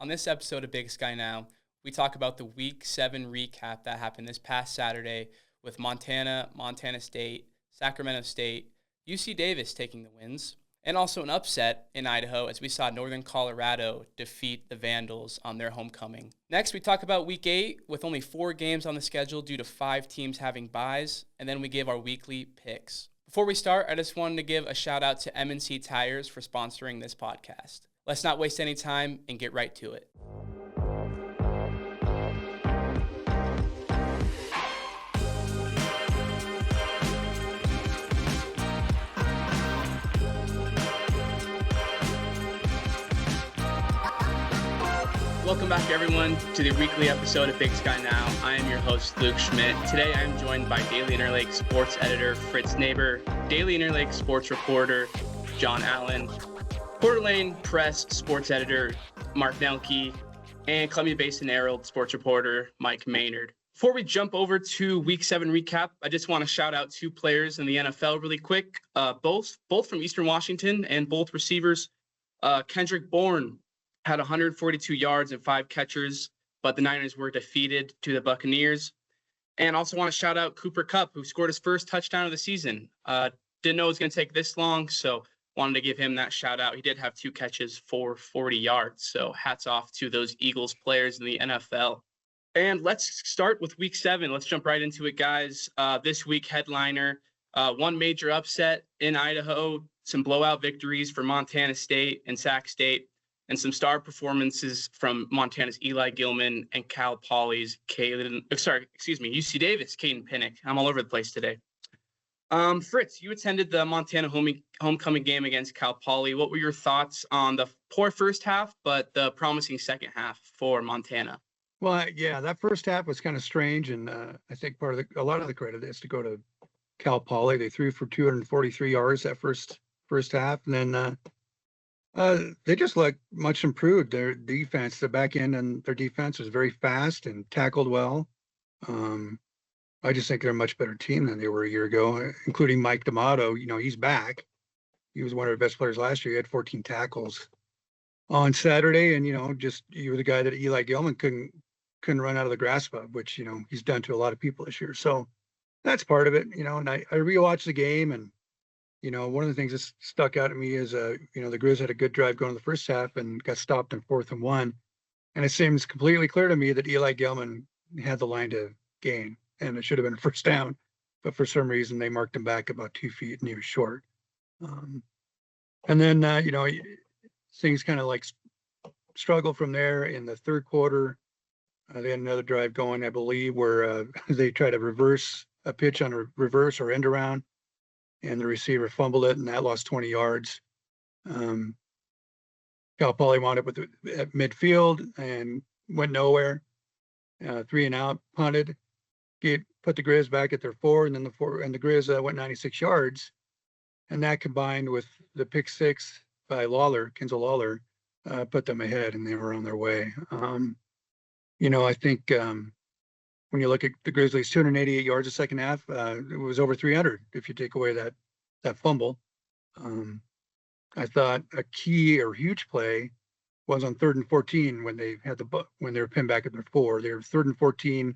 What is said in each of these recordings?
On this episode of Big Sky Now, we talk about the Week 7 recap that happened this past Saturday with Montana, Montana State, Sacramento State, UC Davis taking the wins, and also an upset in Idaho as we saw Northern Colorado defeat the Vandals on their homecoming. Next, we talk about Week 8 with only 4 games on the schedule due to 5 teams having byes, and then we give our weekly picks. Before we start, I just wanted to give a shout out to M&C Tires for sponsoring this podcast. Let's not waste any time and get right to it. Welcome back, everyone, to the weekly episode of Big Sky Now. I am your host, Luke Schmit. Today, I am joined by Daily Interlake sports editor Fritz Neighbor, Daily Interlake sports reporter John Allen, Coeur d'Alene Press sports editor Mark Nelke, and Columbia Basin Herald sports reporter Mike Maynard. Before we jump over to Week 7 recap, I just want to shout out 2 players in the NFL really quick, both from Eastern Washington and both receivers. Kendrick Bourne had 142 yards and 5 catchers, but the Niners were defeated to the Buccaneers. And also want to shout out Cooper Kupp, who scored his first touchdown of the season. Didn't know it was going to take this long, so wanted to give him that shout out. He did have 2 catches for 40 yards, so hats off to those Eagles players in the NFL. And let's start with Week 7. Let's jump right into it, guys. This week headliner, one major upset in Idaho, some blowout victories for Montana State and Sac State, and some star performances from Montana's Eli Gilman and Cal Poly's UC Davis, Caden Pinnock. I'm all over the place today. Fritz, you attended the Montana homecoming game against Cal Poly. What were your thoughts on the poor first half, but the promising second half for Montana? Well, yeah, that first half was kind of strange, and I think a lot of the credit is to go to Cal Poly. They threw for 243 yards that first half, and then they just looked much improved. Their defense, the back end, and their defense was very fast and tackled well. I just think they're a much better team than they were a year ago, including Mike D'Amato. You know, he's back. He was one of their best players last year. He had 14 tackles on Saturday, and you were the guy that Eli Gilman couldn't run out of the grasp of, which he's done to a lot of people this year. So that's part of it. And I rewatched the game, and one of the things that stuck out at me is the Grizz had a good drive going in the first half and got stopped in 4th and 1, and it seems completely clear to me that Eli Gilman had the line to gain, and it should have been a first down, but for some reason they marked him back about 2 feet and he was short. And then things kind of like struggled from there in the third quarter. They had another drive going, I believe, where they tried to reverse a pitch on a reverse or end around, and the receiver fumbled it, and that lost 20 yards. Cal Poly wound up at midfield and went nowhere. 3 and out, punted, put the Grizz back at their 4, and then the Grizz went 96 yards, and that combined with the pick 6 by Kenzel Lawler, put them ahead, and they were on their way. I think when you look at the Grizzlies, 288 yards the second half, it was over 300 if you take away that fumble. I thought a key or huge play was on 3rd and 14 when they were pinned back at their 4. They were 3rd and 14,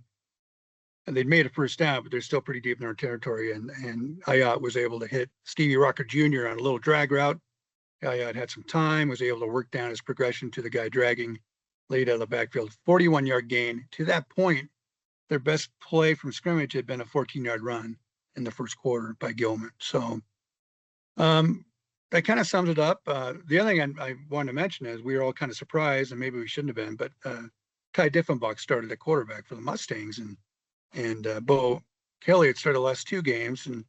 and they'd made a first down, but they're still pretty deep in their territory. And Ayat was able to hit Stevie Rocker Jr. on a little drag route. Ayat had some time, was able to work down his progression to the guy dragging, laid out of the backfield, 41-yard gain. To that point, their best play from scrimmage had been a 14-yard run in the first quarter by Gilman. So that kind of sums it up. The other thing I wanted to mention is we were all kind of surprised, and maybe we shouldn't have been, but Ty Diffenbach started at quarterback for the Mustangs, and Bo Kelly had started the last 2 games, and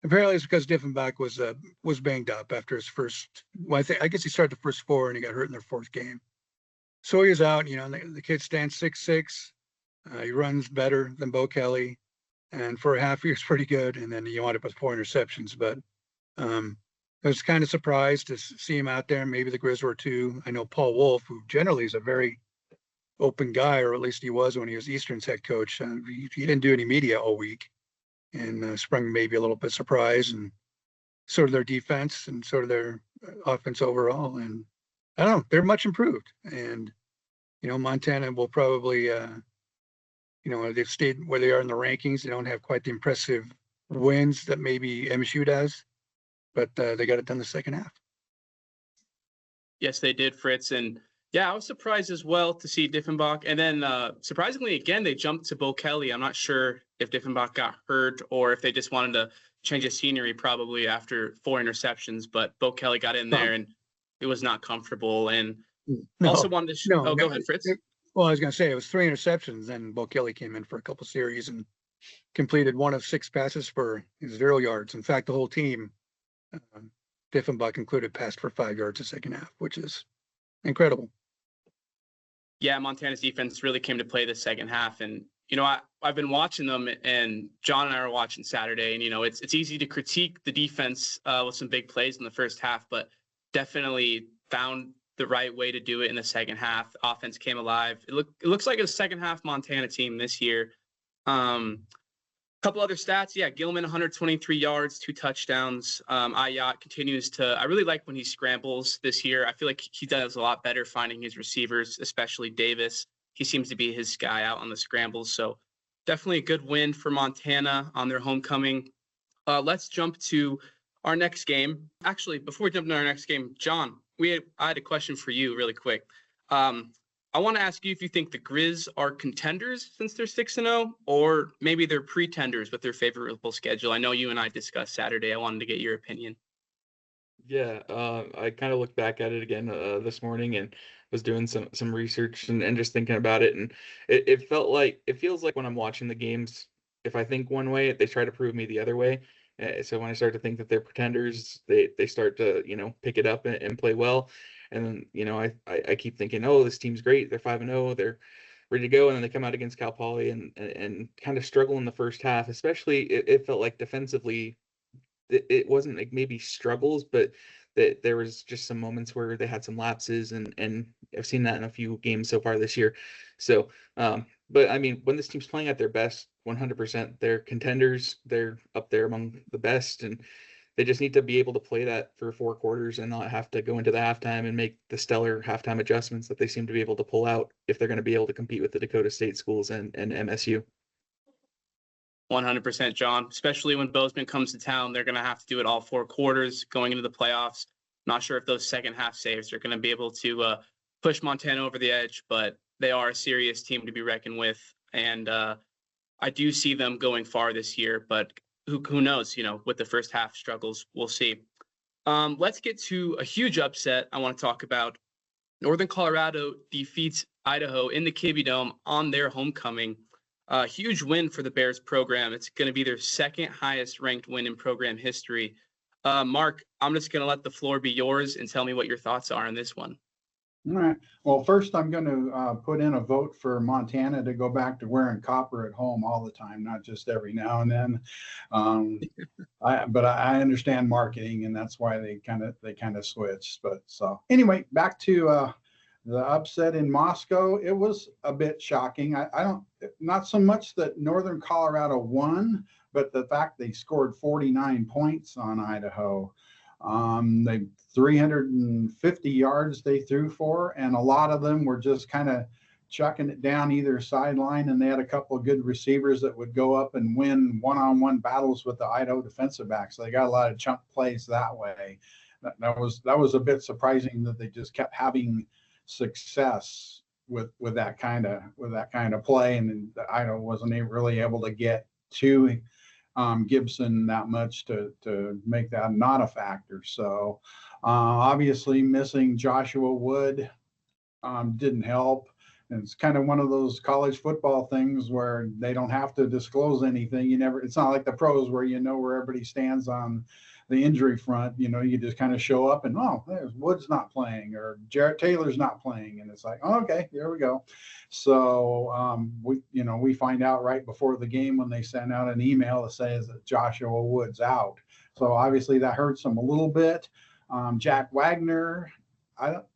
apparently it's because Diffenbach was banged up after his first. Well, I guess he started the first 4, and he got hurt in their 4th game. So he was out. The kid stands 6'6". He runs better than Bo Kelly, and for a half, he was pretty good. And then he wound up with 4 interceptions. But I was kind of surprised to see him out there. Maybe the Grizz were too. I know Paul Wolf, who generally is a very open guy, or at least he was when he was Eastern's head coach. He didn't do any media all week, and sprung maybe a little bit surprise, and sort of their defense and sort of their offense overall. And I don't know, they're much improved. And Montana will probably, they've stayed where they are in the rankings. They don't have quite the impressive wins that maybe MSU does, but they got it done the second half. Yes, they did, Fritz. And yeah, I was surprised as well to see Diffenbach. And then surprisingly, again, they jumped to Bo Kelly. I'm not sure if Diffenbach got hurt or if they just wanted to change the scenery probably after 4 interceptions. But Bo Kelly got in there and it was not comfortable. And also wanted to go ahead, Fritz. Well, I was going to say it was 3 interceptions. Then Bo Kelly came in for a couple series and completed 1 of 6 passes for 0 yards. In fact, the whole team, Diffenbach included, passed for 5 yards the second half, which is incredible. Yeah, Montana's defense really came to play the second half. And, I've been watching them, and John and I were watching Saturday, and, it's easy to critique the defense with some big plays in the first half, but definitely found the right way to do it in the second half. The offense came alive. It looks like a second half Montana team this year. Couple other stats. Yeah, Gilman, 123 yards, 2 touchdowns. Ayat continues to, I really like when he scrambles this year. I feel like he does a lot better finding his receivers, especially Davis. He seems to be his guy out on the scrambles. So definitely a good win for Montana on their homecoming. Let's jump to our next game. Actually, before we jump into our next game, John, I had a question for you really quick. I want to ask you if you think the Grizz are contenders since they're 6-0, or maybe they're pretenders with their favorable schedule. I know you and I discussed Saturday. I wanted to get your opinion. Yeah, I kind of looked back at it again this morning and was doing some research and just thinking about it. And it feels like when I'm watching the games, if I think one way, they try to prove me the other way. So when I start to think that they're pretenders, they start to, pick it up and play well. And then, I keep thinking, oh, this team's great. They're 5-0. They're ready to go. And then they come out against Cal Poly and kind of struggle in the first half. Especially, it felt like defensively, it wasn't like maybe struggles, but that there was just some moments where they had some lapses. And I've seen that in a few games so far this year. So, but I mean, when this team's playing at their best, 100%, they're contenders. They're up there among the best. And they just need to be able to play that for 4 quarters and not have to go into the halftime and make the stellar halftime adjustments that they seem to be able to pull out if they're going to be able to compete with the Dakota State schools and MSU. 100%, John. Especially when Bozeman comes to town, they're going to have to do it all 4 quarters going into the playoffs. Not sure if those second half saves are going to be able to push Montana over the edge, but they are a serious team to be reckoned with. And I do see them going far this year, but who knows, with the first half struggles, we'll see. Let's get to a huge upset I want to talk about. Northern Colorado defeats Idaho in the Kibbe Dome on their homecoming. A huge win for the Bears program. It's going to be their second highest ranked win in program history. Mark, I'm just going to let the floor be yours and tell me what your thoughts are on this one. All right. Well, first I'm going to put in a vote for Montana to go back to wearing copper at home all the time, not just every now and then. But I understand marketing, and that's why they kind of switched. But so anyway, back to the upset in Moscow. It was a bit shocking. Not so much that Northern Colorado won, but the fact they scored 49 points on Idaho. They 350 yards they threw for, and a lot of them were just kind of chucking it down either sideline, and they had a couple of good receivers that would go up and win one-on-one battles with the Idaho defensive backs. So they got a lot of chunk plays that way. That was a bit surprising that they just kept having success with that kind of play, and Idaho wasn't really able to get to Gibson that much to make that not a factor. So obviously missing Joshua Wood didn't help. And it's kind of one of those college football things where they don't have to disclose anything. It's not like the pros where where everybody stands on the injury front. You just kind of show up and, there's Wood's not playing or Jarrett Taylor's not playing. And it's like, okay, here we go. So we find out right before the game when they send out an email that says that Joshua Wood's out. So obviously that hurts them a little bit. Jack Wagner,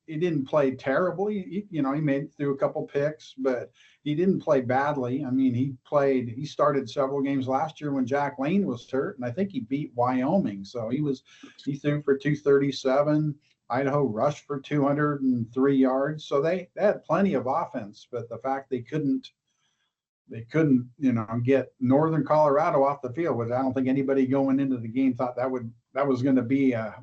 he didn't play terribly. He made through a couple picks, but he didn't play badly. I mean, he started several games last year when Jack Lane was hurt, and I think he beat Wyoming. So he threw for 237. Idaho rushed for 203 yards. So they had plenty of offense, but the fact they couldn't, get Northern Colorado off the field, which I don't think anybody going into the game thought that was going to be a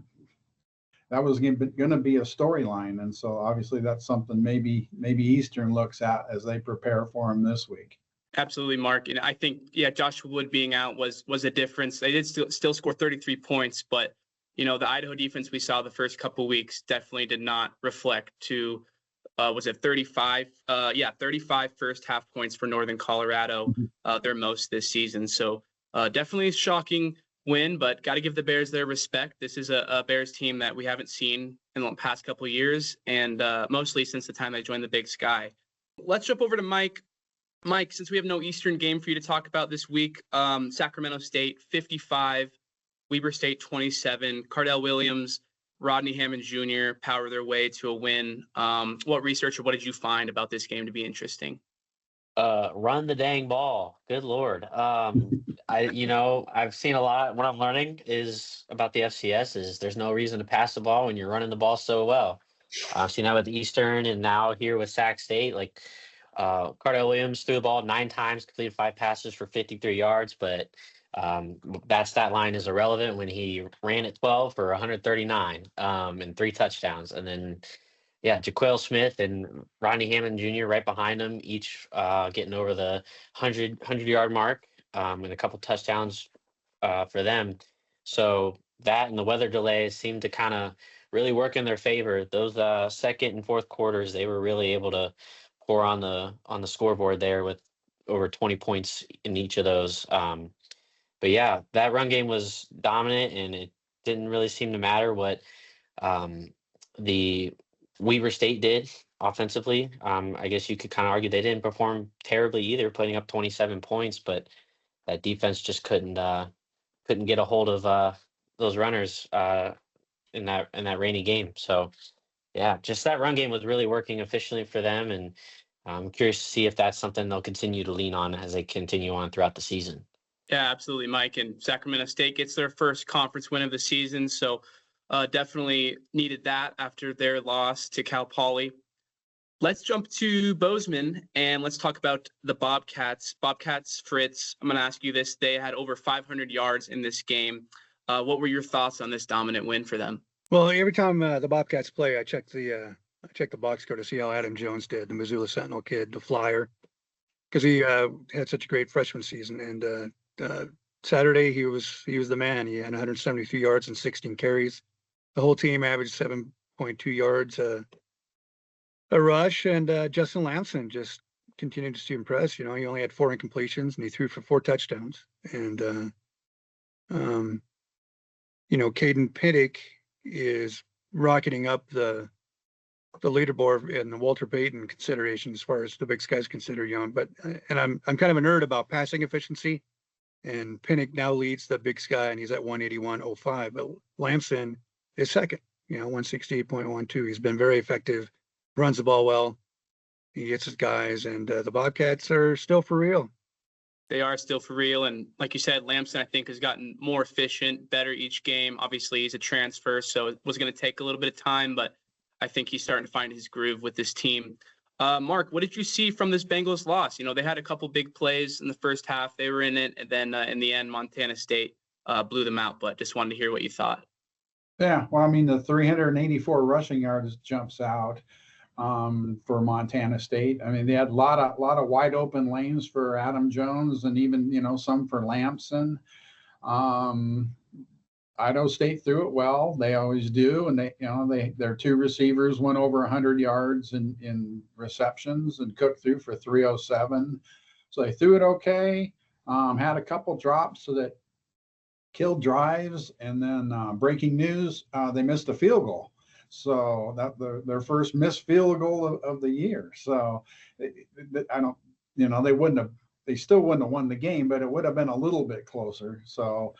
storyline. And so obviously that's something maybe Eastern looks at as they prepare for them this week. Absolutely, Mark. And I think, Joshua Wood being out was a difference. They did still score 33 points, but, the Idaho defense we saw the first couple of weeks definitely did not reflect to, was it 35? 35 first half points for Northern Colorado, their most this season. So definitely a shocking win, but got to give the Bears their respect. This is a Bears team that we haven't seen in the past couple of years, and mostly since the time they joined the Big Sky. Let's jump over to Mike. Mike, since we have no Eastern game for you to talk about this week, Sacramento State 55, Weber State 27, Cardell Williams, Rodney Hammond Jr. power their way to a win. What research or what did you find about this game to be interesting? Run the dang ball. Good Lord. I've seen a lot. What I'm learning is about the FCS is there's no reason to pass the ball when you're running the ball so well. I've seen that with Eastern and now here with Sac State. Like Cardell Williams threw the ball 9 times, completed 5 passes for 53 yards, but that stat line is irrelevant when he ran at 12 for 139 and 3 touchdowns. And then Jaquel Smith and Rodney Hammond Jr. right behind him, each getting over the 100-yard mark and a couple touchdowns for them. So that and the weather delays seemed to kind of really work in their favor. Those second and fourth quarters, they were really able to pour on the scoreboard there with over 20 points in each of those. But yeah, that run game was dominant, and it didn't really seem to matter what the Weber State did offensively. I guess you could kind of argue they didn't perform terribly either, putting up 27 points, but that defense just couldn't get a hold of those runners in that rainy game. So yeah, just that run game was really working efficiently for them, and I'm curious to see if that's something they'll continue to lean on as they continue on throughout the season. Yeah, absolutely, Mike. And Sacramento State gets their first conference win of the season, so definitely needed that after their loss to Cal Poly. Let's jump to Bozeman and let's talk about the Bobcats. Bobcats, Fritz, I'm going to ask you this. They had over 500 yards in this game. What were your thoughts on this dominant win for them? Well, every time the Bobcats play, I check the box score to see how Adam Jones did, the Missoula Sentinel kid, the flyer, because he had such a great freshman season. And Saturday he was the man. He had 173 yards and 16 carries. The whole team averaged 7.2 yards a rush, and Justin Lamson just continued to impress. He only had 4 incompletions, and he threw for 4 touchdowns. And Caden Pinnock is rocketing up the leaderboard in the Walter Payton consideration as far as the Big Sky's considered young. But I'm kind of a nerd about passing efficiency, and Pinnock now leads the Big Sky, and he's at 181.05. But Lamson is second, 168.12. He's been very effective, runs the ball well, he gets his guys, and the Bobcats are still for real. They are still for real. And like you said, Lamson, I think, has gotten more efficient, better each game. Obviously, he's a transfer, so it was going to take a little bit of time, but I think he's starting to find his groove with this team. Mark, what did you see from this Bengals loss? They had a couple big plays in the first half. They were in it, and then in the end, Montana State blew them out, but just wanted to hear what you thought. Yeah, well, the 384 rushing yards jumps out for Montana State. They had a lot of wide open lanes for Adam Jones, and even some for Lamson. Idaho State threw it well. They always do, and their 2 receivers went over 100 yards in receptions, and Cook threw for 307. So they threw it okay. Had a couple drops so that killed drives, and then breaking news, they missed a field goal. So that their first missed field goal of the year. So they still wouldn't have won the game, but it would have been a little bit closer. So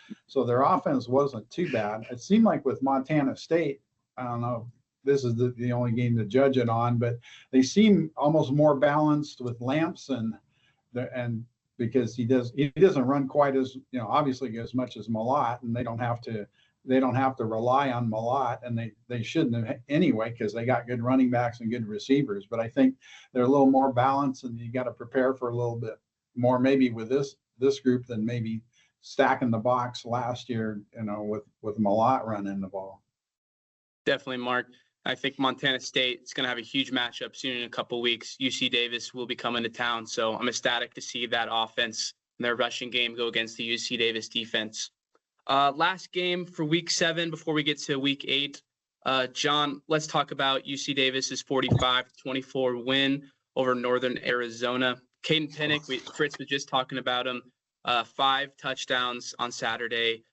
their offense wasn't too bad. It seemed like with Montana State, I don't know, this is the only game to judge it on, but they seem almost more balanced with Lamson, and because he doesn't run quite as, obviously as much as Malott, and they don't have to they don't have to rely on Malott, and they shouldn't have anyway, because they got good running backs and good receivers. But I think they're a little more balanced, and you got to prepare for a little bit more maybe with this group than maybe stacking the box last year, with Malott running the ball. Definitely, Mark. I think Montana State is going to have a huge matchup soon in a couple weeks. UC Davis will be coming to town, so I'm ecstatic to see that offense and their rushing game go against the UC Davis defense. Last game for week 7 before we get to week 8. John, let's talk about UC Davis's 45-24 win over Northern Arizona. Caden Pinnock, Fritz was just talking about him. 5 touchdowns on Saturday.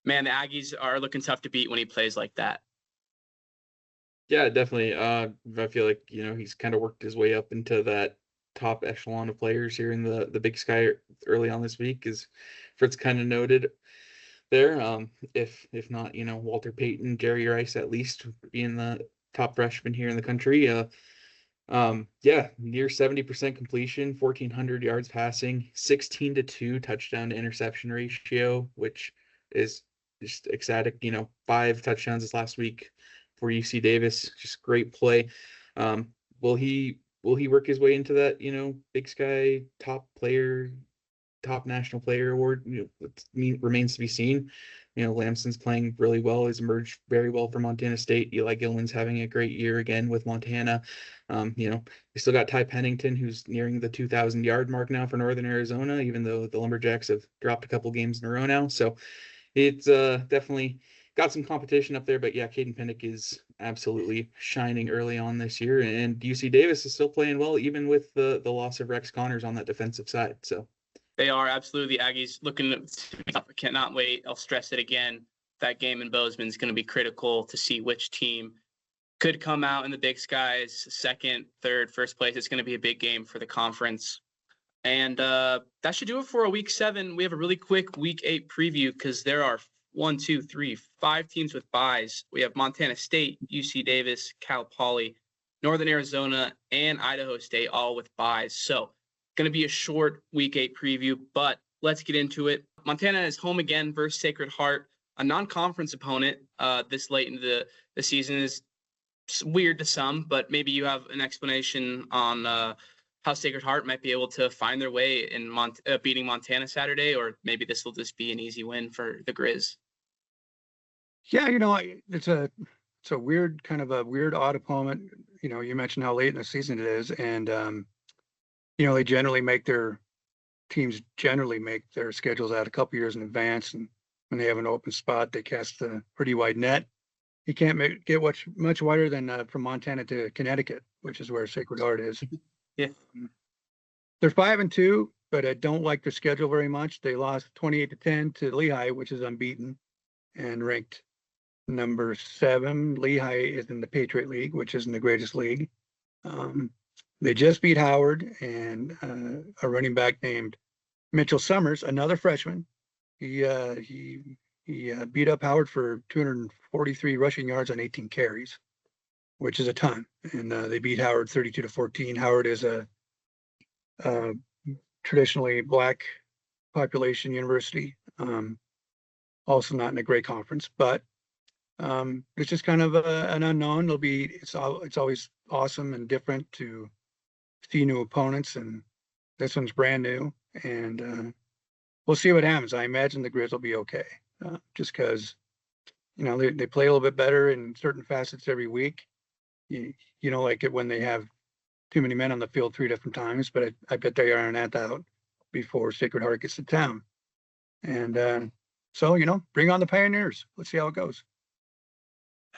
Man, the Aggies are looking tough to beat when he plays like that. Yeah, definitely. I feel like, he's kind of worked his way up into that top echelon of players here in the Big Sky early on this week, as Fritz kind of noted there. If not, Walter Payton, Jerry Rice at least being the top freshman here in the country. Near 70% completion, 1,400 yards passing, 16-2 touchdown to interception ratio, which is just ecstatic. 5 touchdowns this last week for UC Davis. Just great play. Will he work his way into that, Big Sky top national player award? Remains to be seen. Lamson's playing really well. He's emerged very well for Montana State. Eli Gilman's having a great year again with Montana. You still got Ty Pennington, who's nearing the 2,000-yard mark now for Northern Arizona, even though the Lumberjacks have dropped a couple games in a row now. So it's definitely got some competition up there. But yeah, Caden Pinnock is absolutely shining early on this year, and UC Davis is still playing well, even with the loss of Rex Connors on that defensive side. So they are absolutely the Aggies looking. I cannot wait. I'll stress it again. That game in Bozeman is going to be critical to see which team could come out in the Big Skies, second, third, first place. It's going to be a big game for the conference. And that should do it for a week 7. We have a really quick week 8 preview because there are 5 teams with byes. We have Montana State, UC Davis, Cal Poly, Northern Arizona, and Idaho State all with byes. So going to be a short week 8 preview, but let's get into it. Montana is home again versus Sacred Heart, a non-conference opponent this late into the season. Is weird to some, but maybe you have an explanation on how Sacred Heart might be able to find their way in beating Montana Saturday, or maybe this will just be an easy win for the Grizz. Yeah, it's a weird, kind of a weird, odd opponent. You mentioned how late in the season it is, and they teams generally make their schedules out a couple years in advance, and when they have an open spot, they cast a pretty wide net. You can't get much wider than from Montana to Connecticut, which is where Sacred Heart is. Yeah, they're 5-2, but I don't like their schedule very much. They lost 28-10 to Lehigh, which is unbeaten and ranked number 7. Lehigh is in the Patriot League, which isn't the greatest league. They just beat Howard, and a running back named Mitchell Summers, another freshman. He beat up Howard for 243 rushing yards on 18 carries, which is a ton. And they beat Howard 32-14. Howard is a traditionally black population university, also not in a great conference, but it's just kind of an unknown. It's always awesome and different to see new opponents, and this one's brand new, and we'll see what happens. I imagine the Grizz will be okay, just because they play a little bit better in certain facets every week. You don't like it when they have too many men on the field 3 different times, but I bet they iron that out before Sacred Heart gets to town. And so bring on the Pioneers. Let's see how it goes.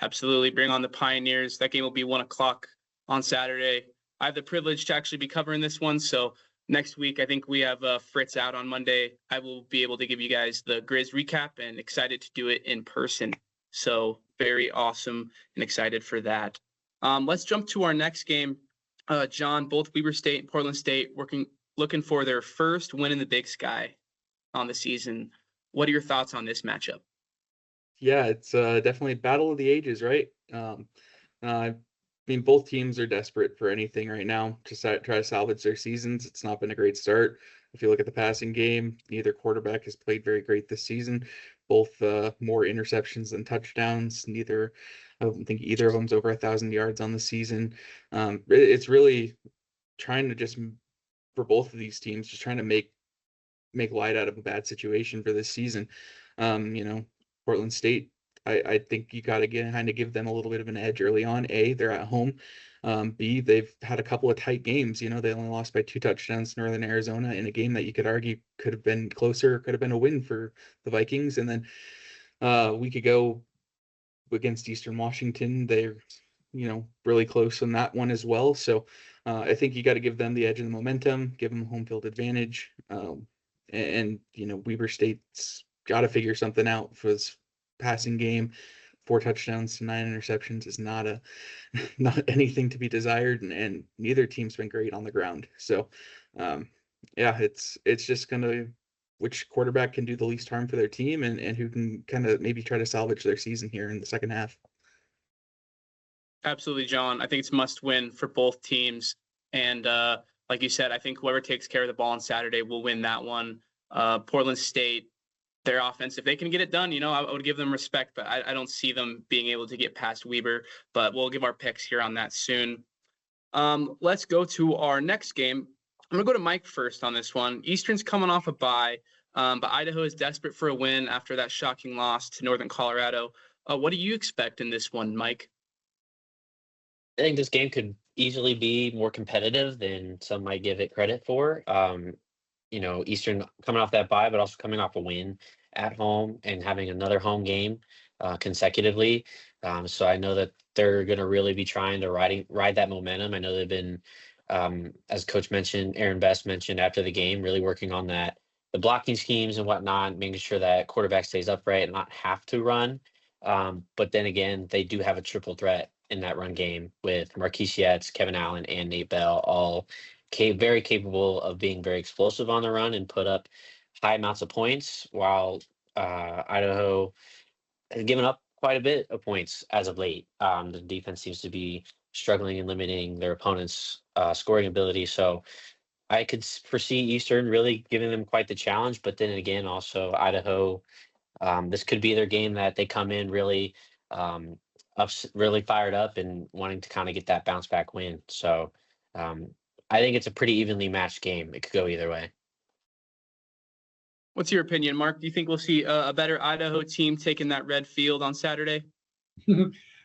Absolutely, bring on the Pioneers. That game will be 1:00 on Saturday. I have the privilege to actually be covering this one, so next week I think we have Fritz out on Monday. I will be able to give you guys the Grizz recap, and excited to do it in person. So very awesome and excited for that. Let's jump to our next game. John, both Weber State and Portland State looking for their first win in the Big Sky on the season. What are your thoughts on this matchup? Yeah, it's definitely battle of the ages, right? Both teams are desperate for anything right now to try to salvage their seasons. It's not been a great start. If you look at the passing game, neither quarterback has played very great this season. both more interceptions than touchdowns. I don't think either of them's over 1,000 yards on the season. It's really trying to just, for both of these teams, just trying to make light out of a bad situation for this season. Portland State, I think you got to kind of give them a little bit of an edge early on. A, they're at home. B, they've had a couple of tight games. They only lost by 2 touchdowns to Northern Arizona in a game that you could argue could have been closer, could have been a win for the Vikings. And then a week ago against Eastern Washington, they're really close on that one as well. So I think you got to give them the edge and the momentum, give them home field advantage. And Weber State's got to figure something out for this passing game. 4 touchdowns to 9 interceptions is not anything to be desired, and neither team's been great on the ground. So it's just gonna which quarterback can do the least harm for their team and who can kind of maybe try to salvage their season here in the second half. Absolutely, John. I think it's must win for both teams. And like you said, I think whoever takes care of the ball on Saturday will win that one. Portland State, their offense, if they can get it done, I would give them respect, but I don't see them being able to get past Weber. But we'll give our picks here on that soon. Let's go to our next game. I'm going to go to Mike first on this one. Eastern's coming off a bye, but Idaho is desperate for a win after that shocking loss to Northern Colorado. What do you expect in this one, Mike? I think this game could easily be more competitive than some might give it credit for. Eastern coming off that bye, but also coming off a win at home and having another home game consecutively. So I know that they're going to really be trying to ride that momentum. I know they've been, as Coach mentioned, Aaron Best mentioned after the game, really working on the blocking schemes and whatnot, making sure that quarterback stays upright and not have to run. But then again, they do have a triple threat in that run game with Marquise Yates, Kevin Allen, and Nate Bell, all very capable of being very explosive on the run and put up high amounts of points, while Idaho has given up quite a bit of points as of late. The defense seems to be struggling and limiting their opponent's scoring ability. So I could foresee Eastern really giving them quite the challenge, but then again, also Idaho, this could be their game that they come in really really fired up and wanting to kind of get that bounce back win. So I think it's a pretty evenly matched game. It could go either way. What's your opinion, Mark? Do you think we'll see a better Idaho team taking that red field on Saturday?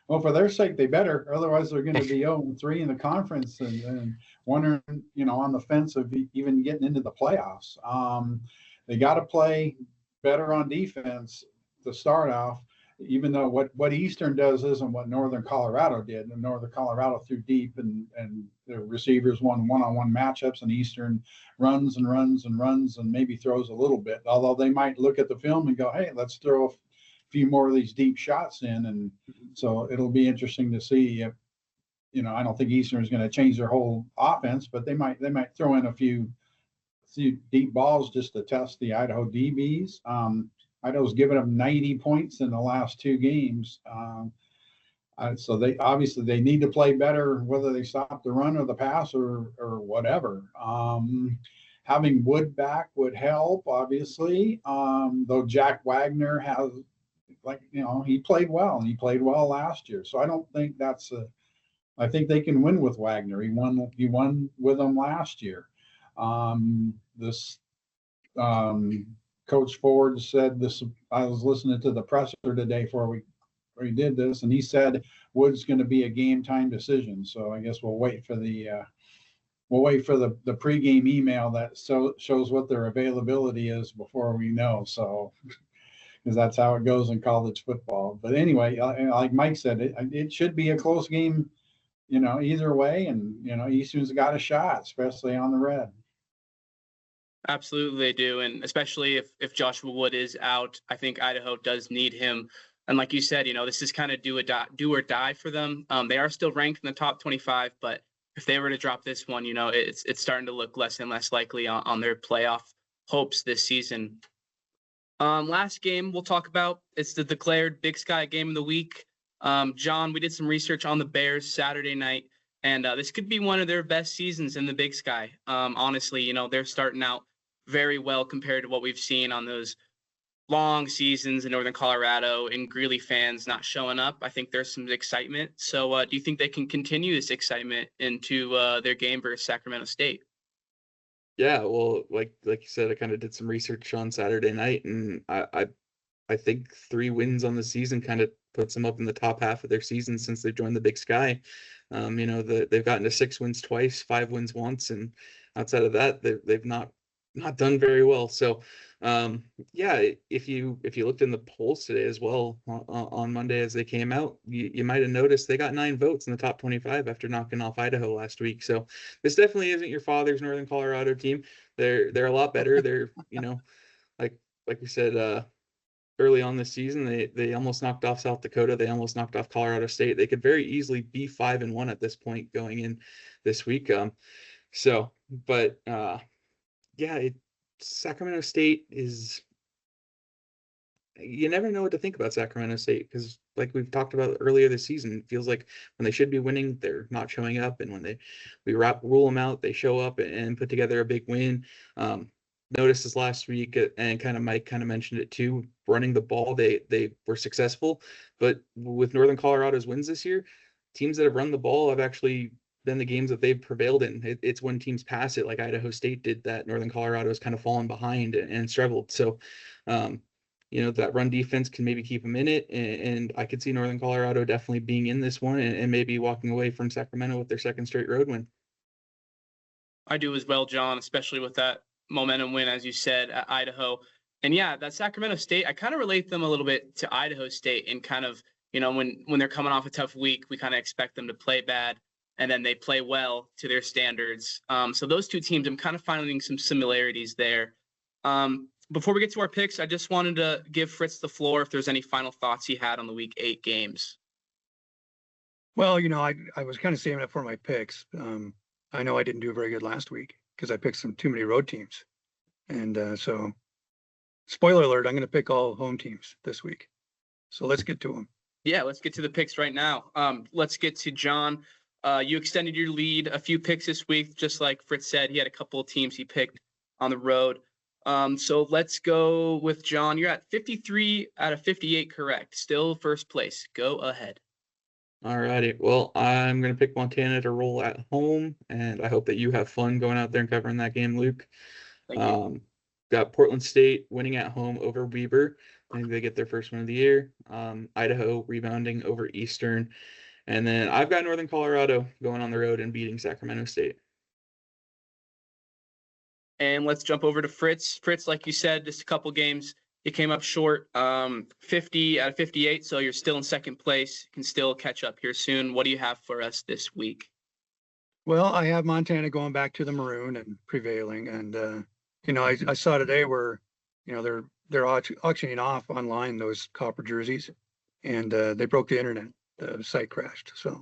Well, for their sake, they better. Otherwise, they're going to be 0-3 in the conference and wondering, on the fence of even getting into the playoffs. They got to play better on defense to start off, even though what Eastern does isn't what Northern Colorado did. And Northern Colorado threw deep and the receivers won one-on-one matchups, and Eastern runs and maybe throws a little bit. Although they might look at the film and go, hey, let's throw a few more of these deep shots in. And so it'll be interesting to see if, I don't think Eastern is going to change their whole offense, but they might throw in a few deep balls just to test the Idaho DBs. Idaho's given them 90 points in the last 2 games. So they need to play better, whether they stop the run or the pass or whatever. Having Wood back would help, obviously. Though Jack Wagner has, he played well, and he played well last year. So I don't think I think they can win with Wagner. He won with them last year. Coach Ford said this. I was listening to the presser today before we did this, and he said Wood's going to be a game time decision. So I guess we'll wait for the pregame email that shows what their availability is before we know. So because that's how it goes in college football. But anyway, like Mike said, it should be a close game, either way, and Eastern's got a shot, especially on the red. Absolutely, they do. And especially if Joshua Wood is out, I think Idaho does need him. And like you said, this is kind of do or die for them. They are still ranked in the top 25, but if they were to drop this one, it's starting to look less and less likely on their playoff hopes this season. Last game we'll talk about, it's the declared Big Sky game of the week. John, we did some research on the Bears Saturday night, and this could be one of their best seasons in the Big Sky. Honestly, they're starting out very well compared to what we've seen on those long seasons in Northern Colorado and Greeley fans not showing up, I think there's some excitement. So do you think they can continue this excitement into their game versus Sacramento State? Yeah, well, like you said, I kind of did some research on Saturday night, and I think 3 wins on the season kind of puts them up in the top half of their season since they've joined the Big Sky. They've gotten to 6 wins twice, 5 wins once, and outside of that, they've not done very well. So, yeah, if you looked in the polls today as well on Monday as they came out, you might have noticed they got 9 votes in the top 25 after knocking off Idaho last week. So this definitely isn't your father's Northern Colorado team. They're a lot better. They're like we said early on this season, they almost knocked off South Dakota. They almost knocked off Colorado State. They could very easily be 5-1 at this point going in this week. Yeah, Sacramento State is, you never know what to think about Sacramento State because, like we've talked about earlier this season, it feels like when they should be winning, they're not showing up, and when we rule them out, they show up and put together a big win. Noticed this last week, and Mike kind of mentioned it too. Running the ball, they were successful, but with Northern Colorado's wins this year, teams that have run the ball have actually been the games that they've prevailed in. It's when teams pass it, like Idaho State did, that Northern Colorado has kind of fallen behind and struggled. So, that run defense can maybe keep them in it, and I could see Northern Colorado definitely being in this one and maybe walking away from Sacramento with their 2nd straight road win. I do as well, John, especially with that momentum win, as you said, at Idaho. And yeah, that Sacramento State, I kind of relate them a little bit to Idaho State, and kind of, when they're coming off a tough week, we kind of expect them to play bad, and then they play well to their standards. So those 2 teams, I'm kind of finding some similarities there. Before we get to our picks, I just wanted to give Fritz the floor if there's any final thoughts he had on the Week 8 games. Well, I was kind of saving it for my picks. I know I didn't do very good last week because I picked too many road teams. And so, spoiler alert, I'm going to pick all home teams this week. So let's get to them. Yeah, let's get to the picks right now. Let's get to John. You extended your lead a few picks this week, just like Fritz said. He had a couple of teams he picked on the road. So let's go with John. You're at 53 out of 58 correct. Still first place. Go ahead. All righty. Well, I'm going to pick Montana to roll at home, and I hope that you have fun going out there and covering that game, Luke. Thank you. Got Portland State winning at home over Weber. I think they get their first win of the year. Idaho rebounding over Eastern. And then I've got Northern Colorado going on the road and beating Sacramento State. And let's jump over to Fritz. Fritz, like you said, just a couple games, you came up short, 50 out of 58, so you're still in second place. You can still catch up here soon. What do you have for us this week? Well, I have Montana going back to the maroon and prevailing. And, I saw today where, they're auctioning off online those copper jerseys, and they broke the internet. The site crashed. So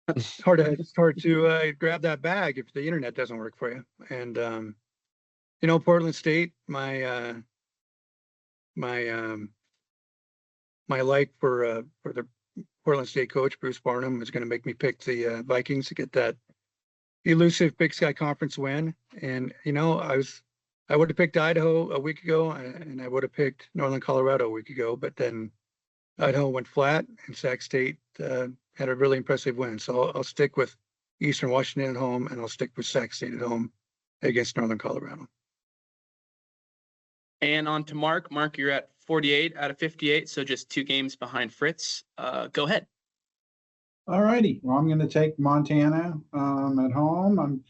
it's hard to grab that bag if the internet doesn't work for you. And, Portland State, my like for the Portland State coach, Bruce Barnum, is going to make me pick the Vikings to get that elusive Big Sky Conference win. And, I would have picked Idaho a week ago, and I would have picked Northern Colorado a week ago, but then Idaho went flat, and Sac State had a really impressive win. So I'll stick with Eastern Washington at home, and I'll stick with Sac State at home against Northern Colorado. And on to Mark. Mark, you're at 48 out of 58, so just 2 games behind Fritz. Go ahead. All righty. Well, I'm going to take Montana at home.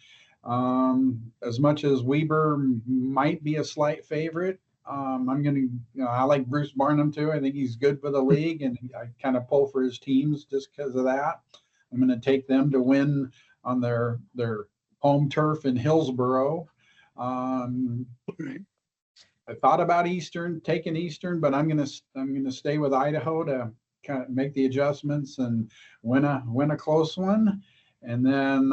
As much as Weber might be a slight favorite, I'm going to, I like Bruce Barnum too. I think he's good for the league, and I kind of pull for his teams just because of that. I'm going to take them to win on their home turf in Hillsboro. I thought about taking Eastern, but I'm going to stay with Idaho to kind of make the adjustments and win a close one. And then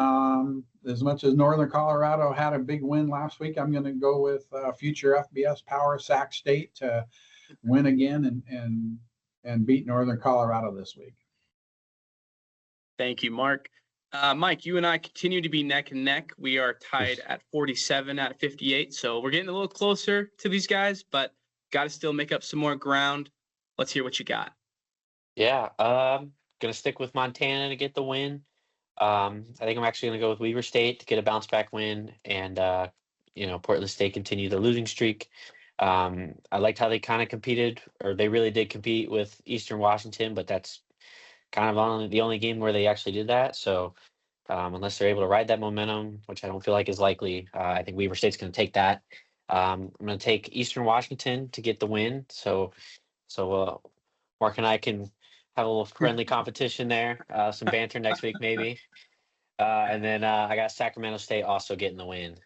as much as Northern Colorado had a big win last week, I'm going to go with future FBS power Sac State to win again and beat Northern Colorado this week. Thank you, Mark. Mike, you and I continue to be neck and neck. We are tied at 47 out of 58, so we're getting a little closer to these guys, but got to still make up some more ground. Let's hear what you got. Yeah, gonna stick with Montana to get the win. I think I'm actually gonna go with Weber State to get a bounce back win, and Portland State continue the losing streak. I liked how they kind of competed, or they really did compete with Eastern Washington, but that's kind of the only game where they actually did that. So unless they're able to ride that momentum, which I don't feel like is likely, I think Weber State's going to take that. I'm going to take Eastern Washington to get the win. So Mark and I can have a little friendly competition there, some banter next week maybe. And then I got Sacramento State also getting the win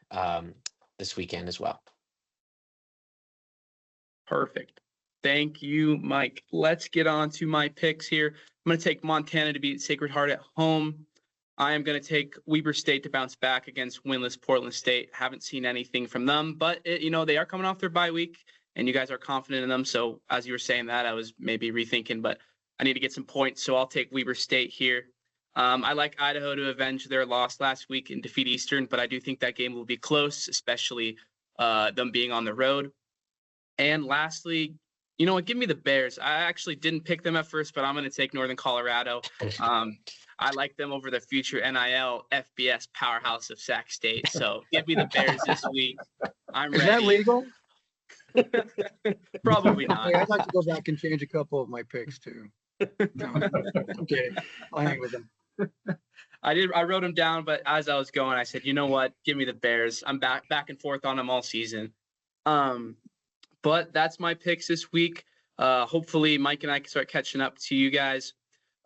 this weekend as well. Perfect. Thank you, Mike. Let's get on to my picks here. I'm going to take Montana to beat Sacred Heart at home. I am going to take Weber State to bounce back against winless Portland State. Haven't seen anything from them, but they are coming off their bye week, and you guys are confident in them. So as you were saying that, I was maybe rethinking, but I need to get some points, so I'll take Weber State here. I like Idaho to avenge their loss last week and defeat Eastern, but I do think that game will be close, especially them being on the road. And lastly, you know what? Give me the Bears. I actually didn't pick them at first, but I'm going to take Northern Colorado. I like them over the future NIL FBS powerhouse of Sac State. So give me the Bears this week. I'm ready. Is that legal? Probably not. Hey, I'd like to go back and change a couple of my picks too. No, I'm kidding. I'll hang with them. I wrote them down, but as I was going, I said, you know what? Give me the Bears. I'm back and forth on them all season. But that's my picks this week. Hopefully Mike and I can start catching up to you guys.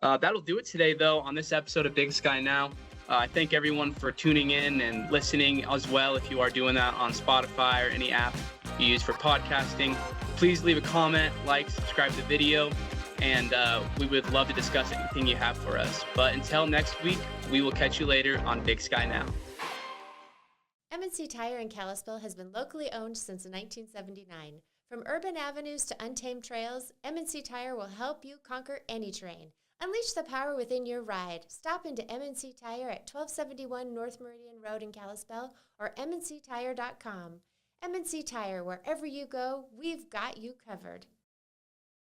That'll do it today, though, on this episode of Big Sky Now. I thank everyone for tuning in and listening as well. If you are doing that on Spotify or any app you use for podcasting, please leave a comment, like, subscribe to the video, and we would love to discuss anything you have for us. But until next week, we will catch you later on Big Sky Now. M&C Tire in Kalispell has been locally owned since 1979. From urban avenues to untamed trails, M&C Tire will help you conquer any terrain. Unleash the power within your ride. Stop into M&C Tire at 1271 North Meridian Road in Kalispell or mnctire.com. M&C Tire, wherever you go, we've got you covered.